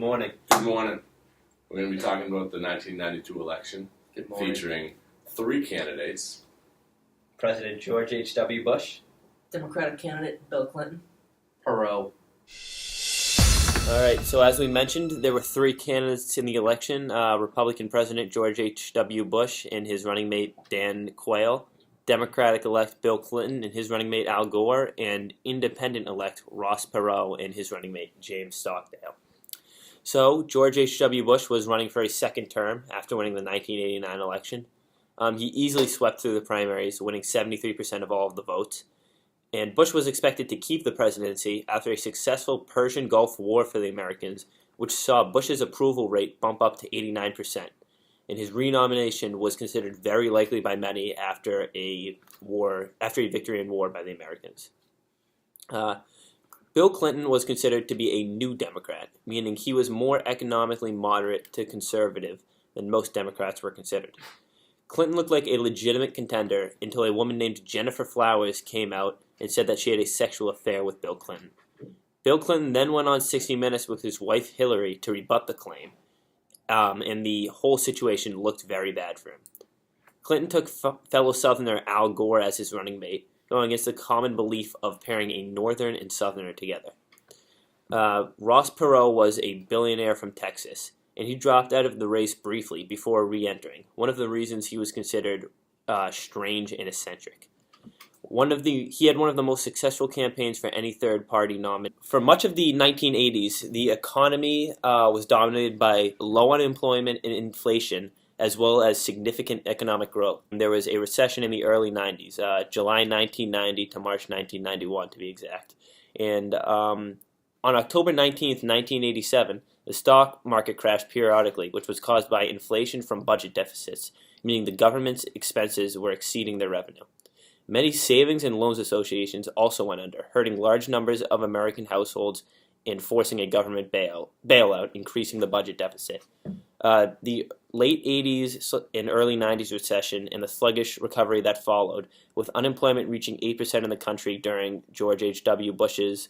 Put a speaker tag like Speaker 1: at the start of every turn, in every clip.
Speaker 1: morning.
Speaker 2: Good morning. We're going to be talking about the 1992 election,
Speaker 1: Good morning.
Speaker 2: featuring three candidates.
Speaker 1: President George H.W. Bush.
Speaker 3: Democratic candidate Bill Clinton.
Speaker 1: Perot.
Speaker 4: Alright, so as we mentioned, there were three candidates in the election, Republican President George H.W. Bush and his running mate Dan Quayle, Democratic-elect Bill Clinton and his running mate Al Gore, and Independent-elect Ross Perot and his running mate James Stockdale. So, George H.W. Bush was running for a second term after winning the 1989 election. He easily swept through the primaries, winning 73% of all of the votes. And Bush was expected to keep the presidency after a successful Persian Gulf War for the Americans, which saw Bush's approval rate bump up to 89%. And his renomination was considered very likely by many after a victory in war by the Americans. Bill Clinton was considered to be a new Democrat, meaning he was more economically moderate to conservative than most Democrats were considered. Clinton looked like a legitimate contender until a woman named Jennifer Flowers came out and said that she had a sexual affair with Bill Clinton. Bill Clinton then went on 60 Minutes with his wife Hillary to rebut the claim, and the whole situation looked very bad for him. Clinton took fellow Southerner Al Gore as his running mate, going against the common belief of pairing a Northern and Southerner together. Ross Perot was a billionaire from Texas, and he dropped out of the race briefly before re-entering. One of the reasons he was considered strange and eccentric. He had one of the most successful campaigns for any third-party nominee. For much of the 1980s, the economy was dominated by low unemployment and inflation, as well as significant economic growth. There was a recession in the early 90s, July 1990 to March 1991 to be exact. And on October 19th, 1987, the stock market crashed periodically, which was caused by inflation from budget deficits, meaning the government's expenses were exceeding their revenue. Many savings and loans associations also went under, hurting large numbers of American households and forcing a government bailout, increasing the budget deficit. The late 80s and early 90s recession and the sluggish recovery that followed, with unemployment reaching 8% in the country during George H.W. Bush's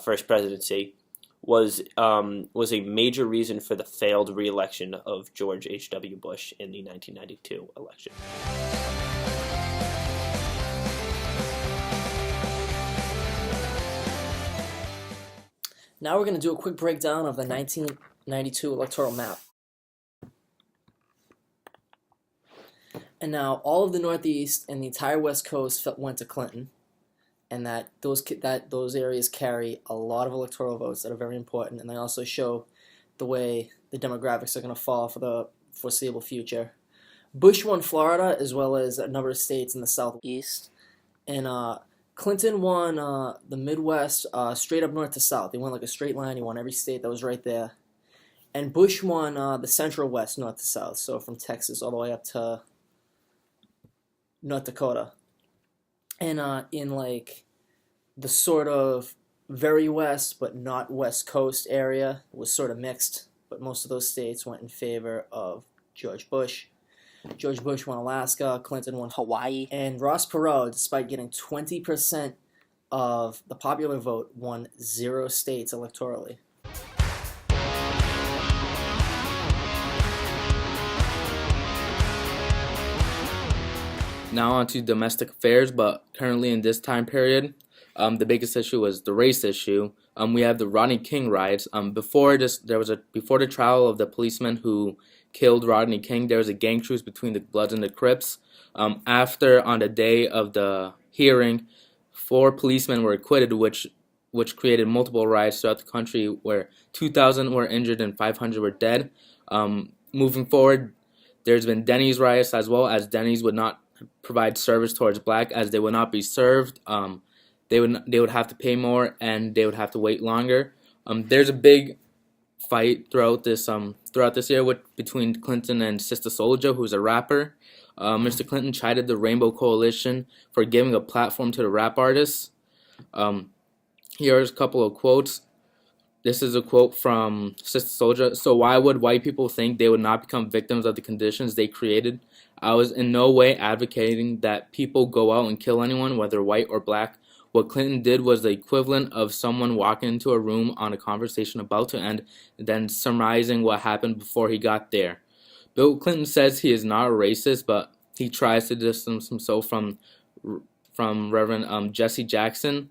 Speaker 4: first presidency, was a major reason for the failed re-election of George H.W. Bush in the 1992 election.
Speaker 3: Now we're going to do a quick breakdown of the 1992 electoral map. And now all of the Northeast and the entire West Coast went to Clinton, and that those areas carry a lot of electoral votes that are very important, and they also show the way the demographics are going to fall for the foreseeable future. Bush won Florida as well as a number of states in the Southeast, and Clinton won the Midwest straight up north to south. He went like a straight line. He won every state that was right there. And Bush won the Central West north to south, so from Texas all the way up to North Dakota. And in like the sort of very west but not West Coast area was sort of mixed, but most of those states went in favor of George Bush. George Bush won Alaska, Clinton won Hawaii, and Ross Perot, despite getting 20% of the popular vote, won 0 states electorally.
Speaker 5: Now on to domestic affairs, but currently in this time period, the biggest issue was the race issue. We have the Rodney King riots. Before the trial of the policeman who killed Rodney King, there was a gang truce between the Bloods and the Crips. After, on the day of the hearing, 4 policemen were acquitted, which created multiple riots throughout the country, where 2,000 were injured and 500 were dead. Moving forward, there's been Denny's riots as well, as Denny's would not provide service towards black, as they would not be served. They would have to pay more, and they would have to wait longer. There's a big fight throughout this year between Clinton and Sister Souljah, who's a rapper. Mr. Clinton chided the Rainbow Coalition for giving a platform to the rap artists. Here's a couple of quotes. This is a quote from Sister Souljah. "So why would white people think they would not become victims of the conditions they created? I was in no way advocating that people go out and kill anyone, whether white or black. What Clinton did was the equivalent of someone walking into a room on a conversation about to end, and then summarizing what happened before he got there. Bill Clinton says he is not a racist, but he tries to distance himself from Reverend Jesse Jackson.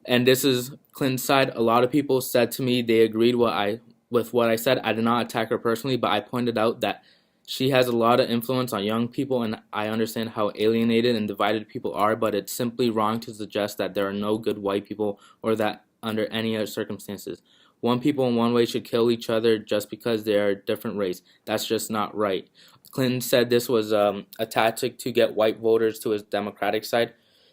Speaker 5: And this is Clinton's side. A lot of people said to me they agreed with what I said. I did not attack her personally, but I pointed out that she has a lot of influence on young people, and I understand how alienated and divided people are, but it's simply wrong to suggest that there are no good white people or that under any other circumstances, one people in one way should kill each other just because they are a different race. That's just not right. Clinton said this was a tactic to get white voters to his Democratic side.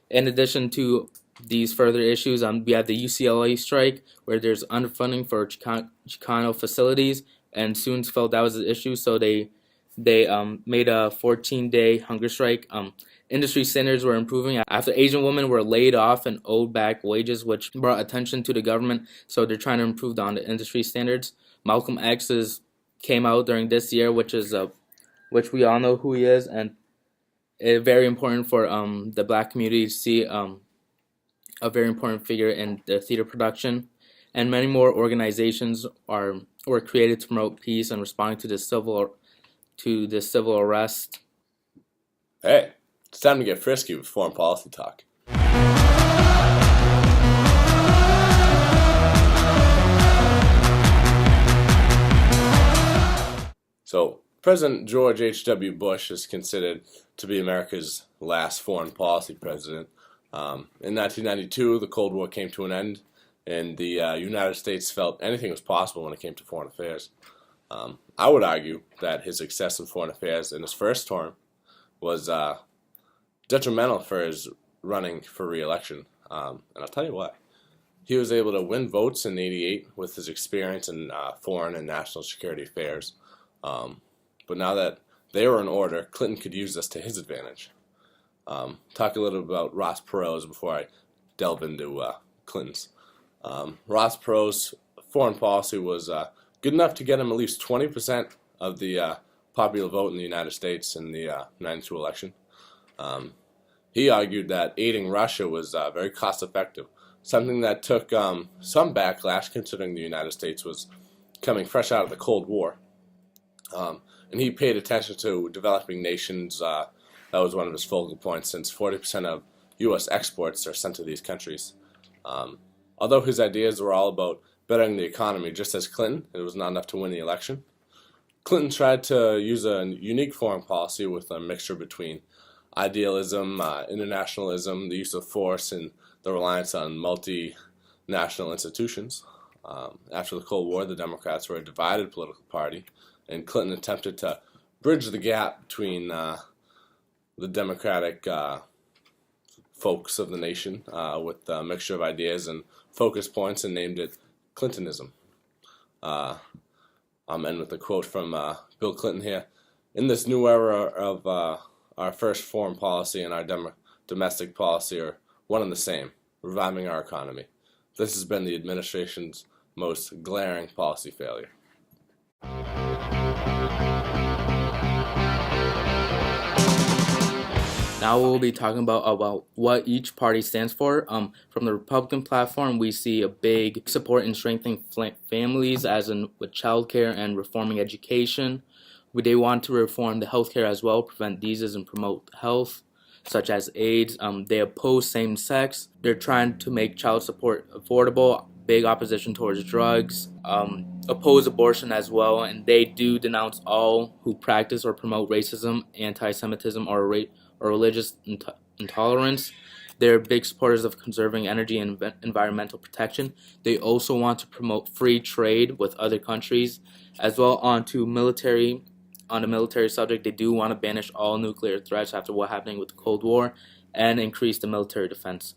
Speaker 5: In addition to these further issues, we have the UCLA strike, where there's underfunding for Chicano facilities, and students felt that was the issue, so they made a 14-day hunger strike. Industry standards were improving after Asian women were laid off and owed back wages, which brought attention to the government, so they're trying to improve on the industry standards. Malcolm X came out during this year, which we all know who he is, and it's very important for the black community to see a very important figure in the theater production. And many more organizations were created to promote peace and responding to this civil arrest.
Speaker 2: Hey, it's time to get frisky with foreign policy talk. So, President George H.W. Bush is considered to be America's last foreign policy president. In 1992, the Cold War came to an end, and the United States felt anything was possible when it came to foreign affairs. I would argue that his success in foreign affairs in his first term was detrimental for his running for re-election. And I'll tell you why. He was able to win votes in '88 with his experience in foreign and national security affairs. But now that they were in order, Clinton could use this to his advantage. Talk a little about Ross Perot's before I delve into Clinton's. Ross Perot's foreign policy was good enough to get him at least 20% of the popular vote in the United States in the '92 election. He argued that aiding Russia was very cost-effective, something that took some backlash considering the United States was coming fresh out of the Cold War. And he paid attention to developing nations. That was one of his focal points, since 40% of U.S. exports are sent to these countries. Although his ideas were all about bettering the economy, just as Clinton, it was not enough to win the election. Clinton tried to use a unique foreign policy with a mixture between idealism, internationalism, the use of force, and the reliance on multinational institutions. After the Cold War, the Democrats were a divided political party, and Clinton attempted to bridge the gap between the Democratic folks of the nation with a mixture of ideas and focus points, and named it Clintonism. I'll end with a quote from Bill Clinton here. In this new era of our first foreign policy and our domestic policy are one and the same, reviving our economy. This has been the administration's most glaring policy failure.
Speaker 5: Now we'll be talking about what each party stands for. From the Republican platform, we see a big support in strengthening families, as in with childcare and reforming education. They want to reform the healthcare as well, prevent diseases and promote health, such as AIDS. They oppose same-sex. They're trying to make child support affordable. Big opposition towards drugs. Oppose abortion as well, and they do denounce all who practice or promote racism, anti-Semitism, or religious intolerance. They're big supporters of conserving energy and environmental protection. They also want to promote free trade with other countries. As well, on the military subject, they do want to banish all nuclear threats after what happened with the Cold War and increase the military defense.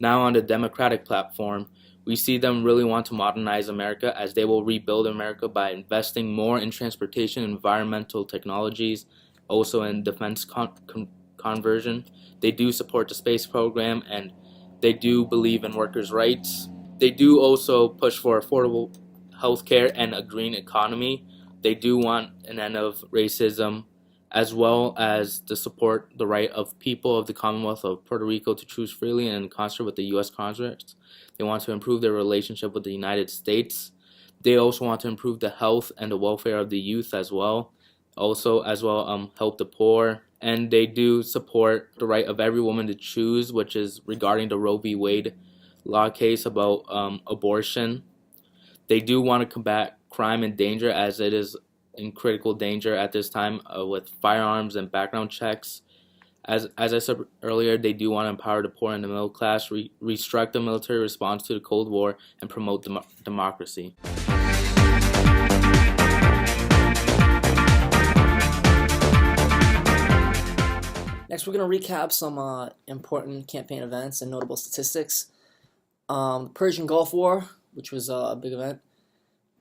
Speaker 5: Now on the Democratic platform, we see them really want to modernize America, as they will rebuild America by investing more in transportation, environmental technologies, also in defense conversion. They do support the space program, and they do believe in workers' rights. They do also push for affordable health care and a green economy. They do want an end of racism as well as to support the right of people of the Commonwealth of Puerto Rico to choose freely and in concert with the U.S. Congress. They want to improve their relationship with the United States. They also want to improve the health and the welfare of the youth as well. Help the poor. And they do support the right of every woman to choose, which is regarding the Roe v. Wade law case about abortion. They do want to combat crime and danger, as it is in critical danger at this time with firearms and background checks. As I said earlier, they do want to empower the poor and the middle class, restructure the military response to the Cold War, and promote democracy.
Speaker 3: Next, we're going to recap some important campaign events and notable statistics. The Persian Gulf War, which was a big event,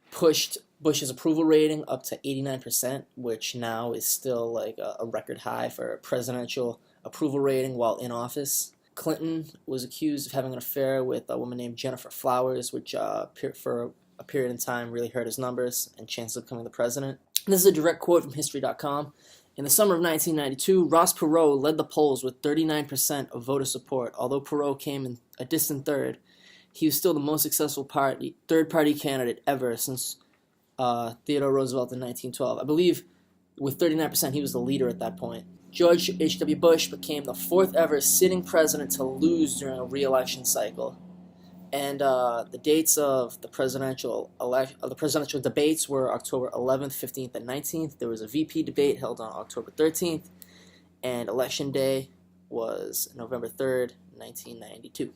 Speaker 3: pushed Bush's approval rating up to 89%, which now is still like a record high for presidential approval rating while in office. Clinton was accused of having an affair with a woman named Jennifer Flowers, which for a period in time really hurt his numbers and chances of becoming the president. This is a direct quote from History.com. In the summer of 1992, Ross Perot led the polls with 39% of voter support. Although Perot came in a distant third, he was still the most successful third-party candidate ever since Theodore Roosevelt in 1912. I believe with 39%, he was the leader at that point. George H.W. Bush became the fourth ever sitting president to lose during a re-election cycle. And the dates of the presidential debates were October 11th, 15th, and 19th. There was a VP debate held on October 13th, and Election Day was November 3rd, 1992.